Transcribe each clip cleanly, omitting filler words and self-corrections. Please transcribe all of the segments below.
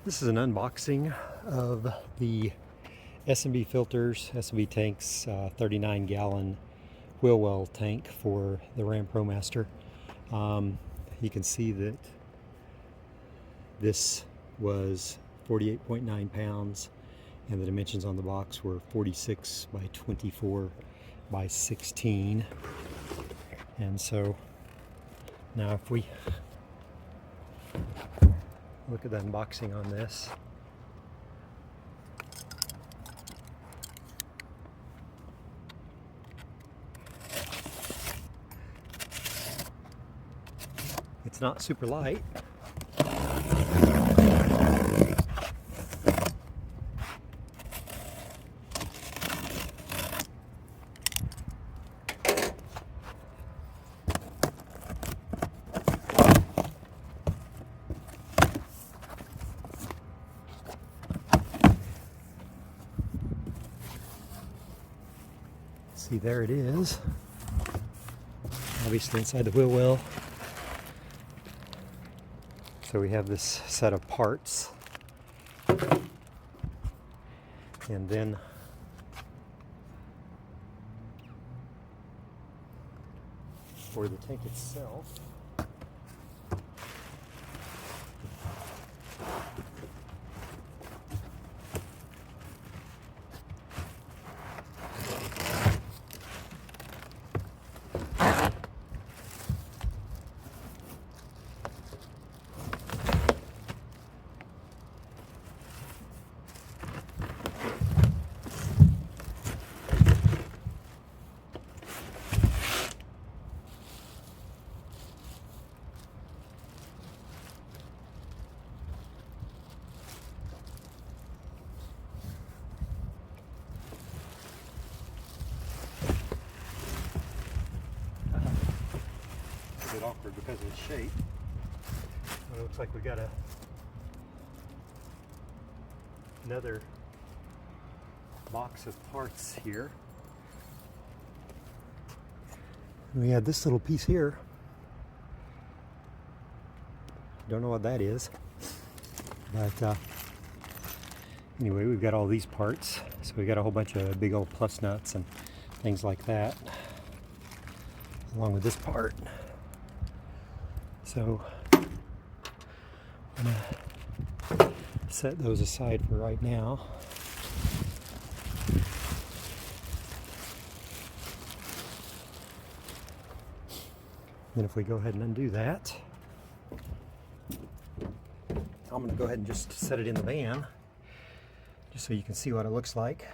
This is an unboxing of the S&B filters, S&B tanks, 39-gallon wheel well tank for the Ram ProMaster. You can see that this was 48.9 pounds and the dimensions on the box were 46 by 24 by 16. And so now if we look at the unboxing on this, it's not super light. See, there it is. Obviously inside the wheel well. So we have this set of parts. And then for the tank itself, a bit awkward because of its shape. It looks like we got another box of parts here. We had this little piece here. Don't know what that is, but anyway, we've got all these parts. So we got a whole bunch of big old plus nuts and things like that, along with this part. So I'm gonna set those aside for right now. Then if we go ahead and undo that, I'm gonna go ahead and just set it in the van, just so you can see what it looks like.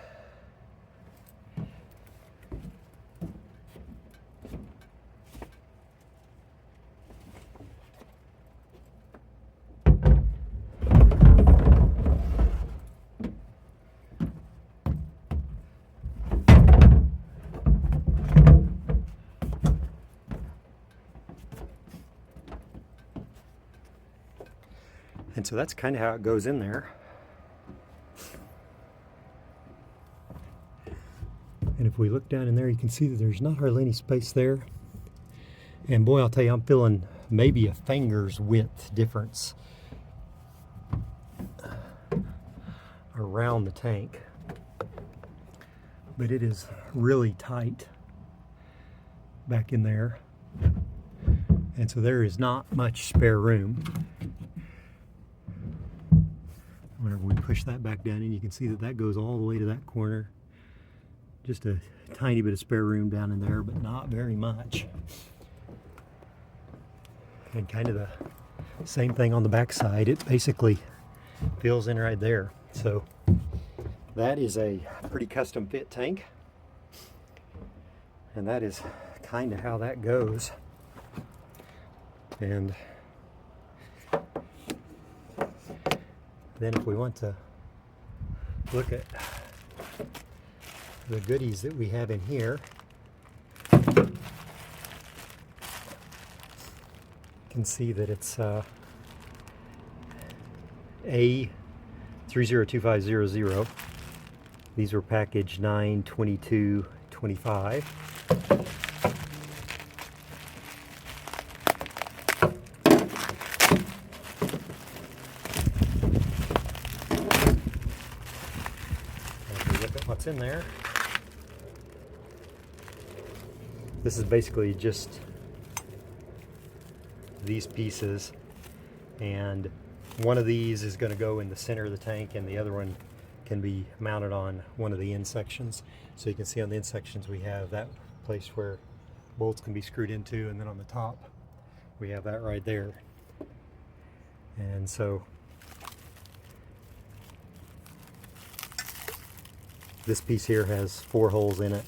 And so that's kind of how it goes in there. And if we look down in there, you can see that there's not hardly any space there. And boy, I'll tell you, I'm feeling maybe a finger's width difference around the tank. But it is really tight back in there. And so there is not much spare room. Whenever we push that back down in, you can see that that goes all the way to that corner. Just a tiny bit of spare room down in there, but not very much. And kind of the same thing on the back side. It basically fills in right there. So that is a pretty custom fit tank. And that is kind of how that goes. And then if we want to look at the goodies that we have in here, you can see that it's A302500. These were packaged 9/22/25. what's in there. This is basically just these pieces, and one of these is going to go in the center of the tank, and the other one can be mounted on one of the end sections. So you can see on the end sections we have that place where bolts can be screwed into, and then on the top we have that right there. And so this piece here has 4 holes in it,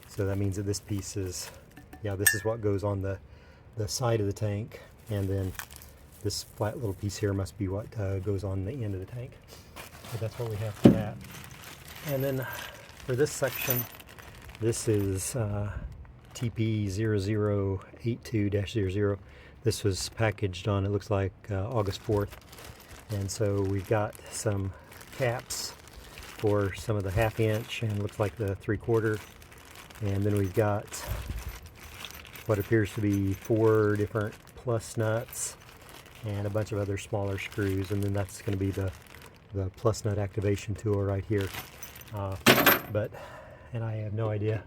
so that means that this piece is, yeah, this is what goes on the side of the tank, and then this flat little piece here must be what goes on the end of the tank. But that's what we have for that. And then for this section, this is TP0082-00. This was packaged on, it looks like August 4th. And so we've got some caps for some of the 1/2 inch and looks like the 3/4. And then we've got what appears to be 4 different plus nuts and a bunch of other smaller screws. And then that's going to be the plus nut activation tool right here. And I have no idea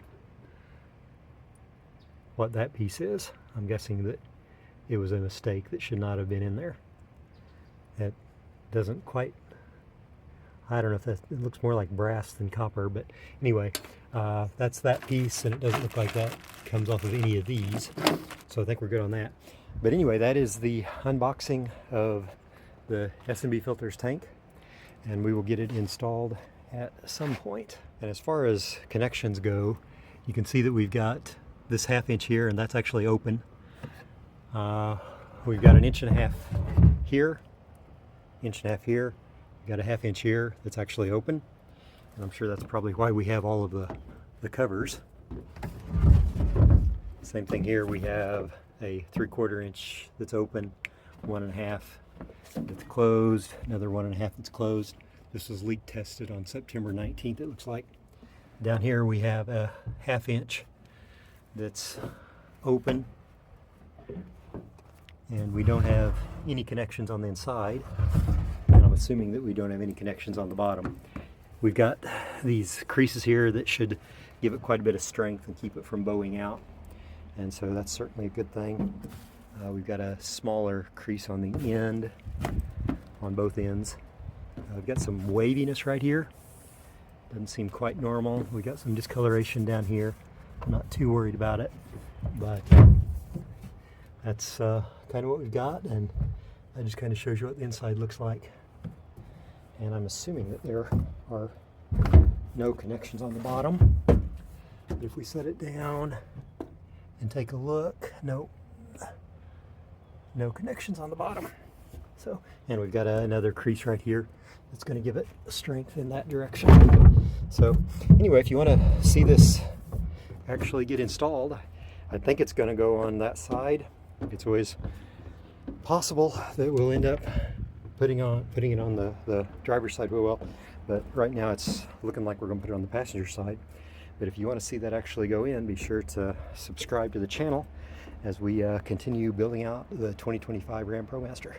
what that piece is. I'm guessing that it was a mistake that should not have been in there. It doesn't quite, I don't know if that, it looks more like brass than copper, but anyway, that's that piece, and it doesn't look like that comes off of any of these. So I think we're good on that. But anyway, that is the unboxing of the S&B Filters tank, and we will get it installed at some point. And as far as connections go, you can see that we've got this 1/2 inch here, and that's actually open. We've got 1.5 inches here, 1.5 inches here. We've got a 1/2 inch here that's actually open, and I'm sure that's probably why we have all of the covers. Same thing here, we have a 3/4 inch that's open, 1.5 that's closed, another 1.5 that's closed. This was leak tested on September 19th, it looks like. Down here we have a 1/2 inch that's open, and we don't have any connections on the inside, and I'm assuming that we don't have any connections on the bottom. We've got these creases here that should give it quite a bit of strength and keep it from bowing out, and so that's certainly a good thing. We've got a smaller crease on the end, on both ends. We've got some waviness right here. Doesn't seem quite normal. We got some discoloration down here. I'm not too worried about it, but that's kind of what we've got, and that just kind of shows you what the inside looks like. And I'm assuming that there are no connections on the bottom. But if we set it down and take a look, no connections on the bottom. So, and we've got another crease right here that's going to give it strength in that direction. So anyway, if you want to see this actually get installed, I think it's going to go on that side. It's always possible that we'll end up putting it on the driver's side well, but right now it's looking like we're going to put it on the passenger side. But if you want to see that actually go in, be sure to subscribe to the channel as we continue building out the 2025 Ram ProMaster.